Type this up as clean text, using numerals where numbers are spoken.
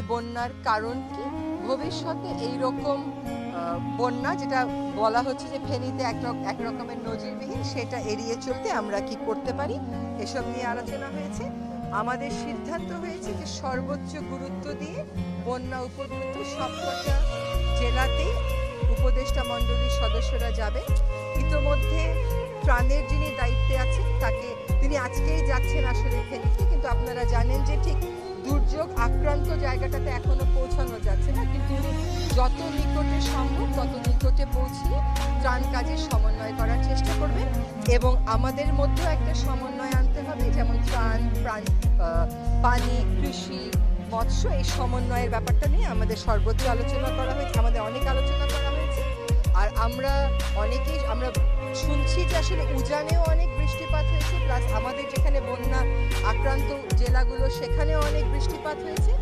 বন্যার কারণ কি, ভবিষ্যতে এই রকম বন্যা যেটা বলা হচ্ছে যে ফেনীতে এক রকমের নজিরবিহীন, সেটা এড়িয়ে চলতে আমরা কি করতে পারি, এসব নিয়ে আলোচনা হয়েছে। আমাদের সিদ্ধান্ত হয়েছে যে সর্বোচ্চ গুরুত্ব দিয়ে বন্যা উপকূলত সবকটা জেলাতেই উপদেষ্টা মণ্ডলীর সদস্যরা যাবে। ইতোমধ্যে ত্রাণের যিনি দায়িত্বে আছেন তিনি আজকেই যাচ্ছেন আসলে ফেনীতে, কিন্তু আপনারা জানেন যে ঠিক দুর্যোগ আক্রান্ত জায়গাটাতে এখনো পৌঁছানো যাচ্ছে না, কিন্তু যত নিকটে সম্ভব তত নিকটে পৌঁছিয়ে ত্রাণ কাজের সমন্বয় করার চেষ্টা করবেন। এবং আমাদের মধ্যেও একটা সমন্বয় আনতে হবে, যেমন ত্রাণ, পানি, কৃষি, মৎস্য, এই সমন্বয়ের ব্যাপারটা নিয়ে আমাদের সর্বোচ্চ আলোচনা করা হয়েছে, আমাদের অনেক আলোচনা করা হয়েছে। আর আমরা শুনছি যে আসলে উজানেও অনেক বৃষ্টিপাত হয়েছে, প্লাস আমাদের যেখানে বন্যা আক্রান্ত জেলাগুলো সেখানেও অনেক বৃষ্টিপাত হয়েছে।